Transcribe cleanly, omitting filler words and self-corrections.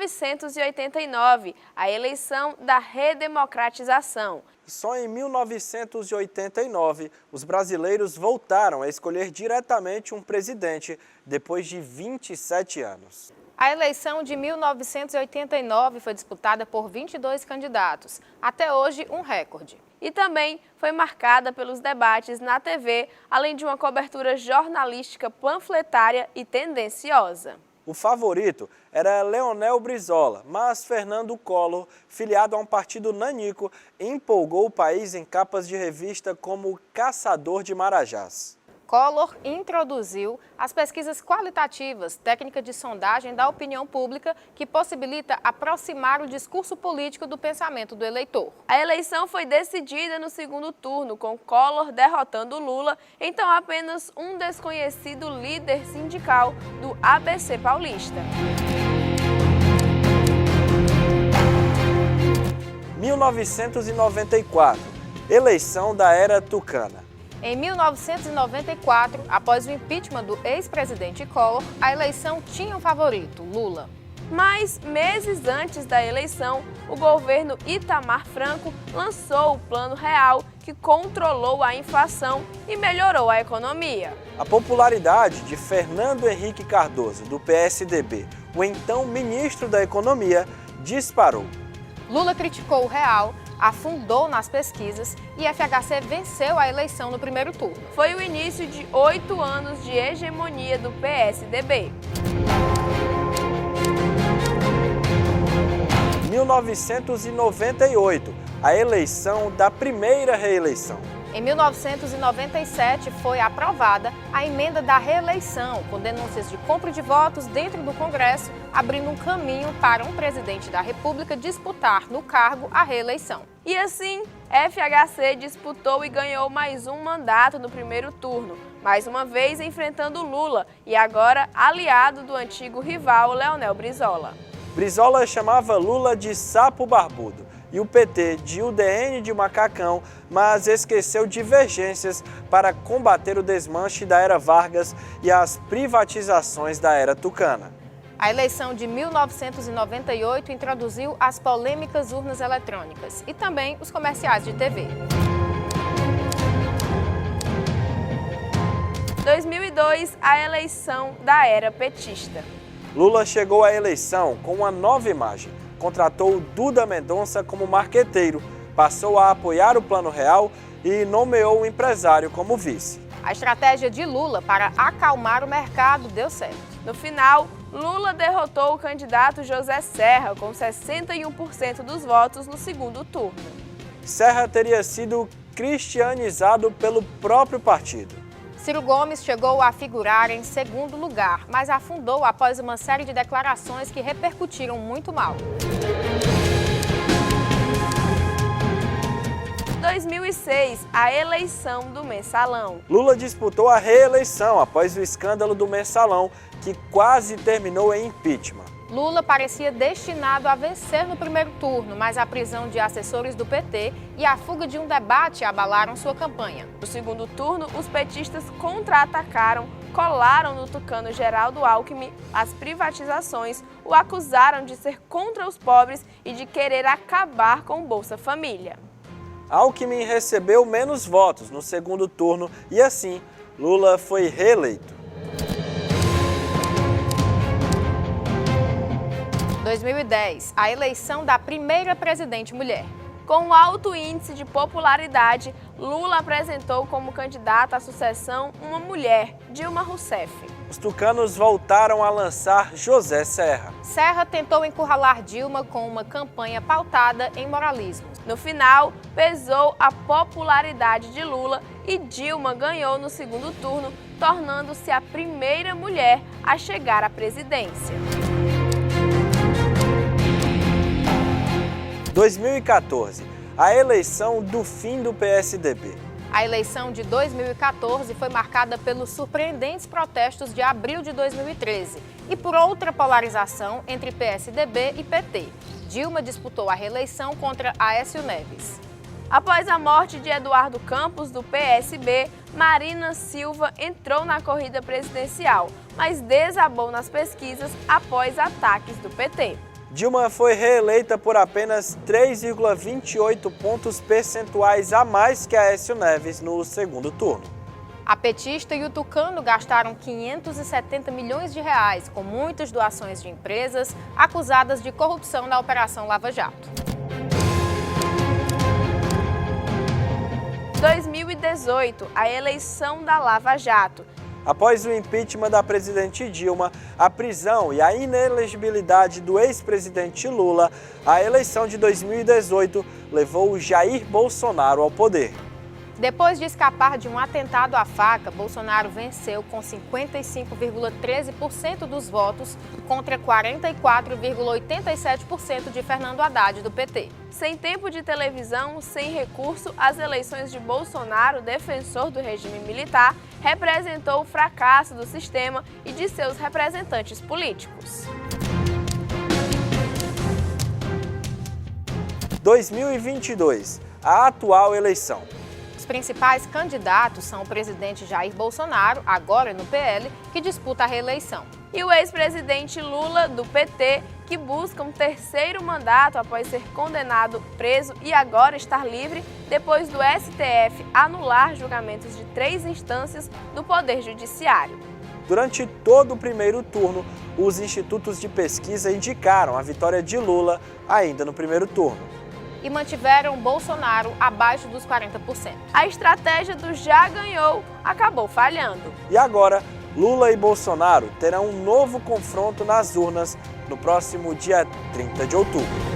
1989, a eleição da redemocratização. Só em 1989, os brasileiros voltaram a escolher diretamente um presidente depois de 27 anos. A eleição de 1989 foi disputada por 22 candidatos, até hoje um recorde. E também foi marcada pelos debates na TV, além de uma cobertura jornalística panfletária e tendenciosa. O favorito era Leonel Brizola, mas Fernando Collor, filiado a um partido nanico, empolgou o país em capas de revista como Caçador de Marajás. Collor introduziu as pesquisas qualitativas, técnica de sondagem da opinião pública que possibilita aproximar o discurso político do pensamento do eleitor. A eleição foi decidida no segundo turno, com Collor derrotando Lula, então apenas um desconhecido líder sindical do ABC paulista. 1994, eleição da era tucana. Em 1994, após o impeachment do ex-presidente Collor, a eleição tinha um favorito, Lula. Mas, meses antes da eleição, o governo Itamar Franco lançou o Plano Real, que controlou a inflação e melhorou a economia. A popularidade de Fernando Henrique Cardoso, do PSDB, o então ministro da Economia, disparou. Lula criticou o real, afundou nas pesquisas e FHC venceu a eleição no primeiro turno. Foi o início de 8 anos de hegemonia do PSDB. 1998, a eleição da primeira reeleição. Em 1997, foi aprovada a emenda da reeleição, com denúncias de compra de votos dentro do Congresso, abrindo um caminho para um presidente da República disputar no cargo a reeleição. E assim, FHC disputou e ganhou mais um mandato no primeiro turno, mais uma vez enfrentando Lula e agora aliado do antigo rival Leonel Brizola. Brizola chamava Lula de sapo barbudo e o PT de UDN de macacão, mas esqueceu divergências para combater o desmanche da era Vargas e as privatizações da era tucana. A eleição de 1998 introduziu as polêmicas urnas eletrônicas e também os comerciais de TV. 2002, a eleição da era petista. Lula chegou à eleição com uma nova imagem. Contratou Duda Mendonça como marqueteiro, passou a apoiar o Plano Real e nomeou o empresário como vice. A estratégia de Lula para acalmar o mercado deu certo. No final, Lula derrotou o candidato José Serra com 61% dos votos no segundo turno. Serra teria sido cristianizado pelo próprio partido. Ciro Gomes chegou a figurar em segundo lugar, mas afundou após uma série de declarações que repercutiram muito mal. 2006, a eleição do Mensalão. Lula disputou a reeleição após o escândalo do Mensalão, que quase terminou em impeachment. Lula parecia destinado a vencer no primeiro turno, mas a prisão de assessores do PT e a fuga de um debate abalaram sua campanha. No segundo turno, os petistas contra-atacaram, colaram no tucano Geraldo Alckmin as privatizações, o acusaram de ser contra os pobres e de querer acabar com o Bolsa Família. Alckmin recebeu menos votos no segundo turno e assim, Lula foi reeleito. 2010, a eleição da primeira presidente mulher. Com alto índice de popularidade, Lula apresentou como candidata à sucessão uma mulher, Dilma Rousseff. Os tucanos voltaram a lançar José Serra. Serra tentou encurralar Dilma com uma campanha pautada em moralismo. No final, pesou a popularidade de Lula e Dilma ganhou no segundo turno, tornando-se a primeira mulher a chegar à presidência. 2014, a eleição do fim do PSDB. A eleição de 2014 foi marcada pelos surpreendentes protestos de abril de 2013 e por outra polarização entre PSDB e PT. Dilma disputou a reeleição contra Aécio Neves. Após a morte de Eduardo Campos, do PSB, Marina Silva entrou na corrida presidencial, mas desabou nas pesquisas após ataques do PT. Dilma foi reeleita por apenas 3,28 pontos percentuais a mais que Aécio Neves no segundo turno. A petista e o tucano gastaram 570 milhões de reais com muitas doações de empresas acusadas de corrupção na Operação Lava Jato. 2018, a eleição da Lava Jato. Após o impeachment da presidente Dilma, a prisão e a inelegibilidade do ex-presidente Lula, a eleição de 2018 levou Jair Bolsonaro ao poder. Depois de escapar de um atentado à faca, Bolsonaro venceu com 55,13% dos votos contra 44,87% de Fernando Haddad, do PT. Sem tempo de televisão, sem recurso, as eleições de Bolsonaro, defensor do regime militar, representou o fracasso do sistema e de seus representantes políticos. 2022, a atual eleição. Os principais candidatos são o presidente Jair Bolsonaro, agora no PL, que disputa a reeleição, e o ex-presidente Lula, do PT, que busca um terceiro mandato após ser condenado, preso e agora estar livre depois do STF anular julgamentos de 3 instâncias do Poder Judiciário. Durante todo o primeiro turno, os institutos de pesquisa indicaram a vitória de Lula ainda no primeiro turno. E mantiveram Bolsonaro abaixo dos 40%. A estratégia do já ganhou acabou falhando. E agora, Lula e Bolsonaro terão um novo confronto nas urnas no próximo dia 30 de outubro.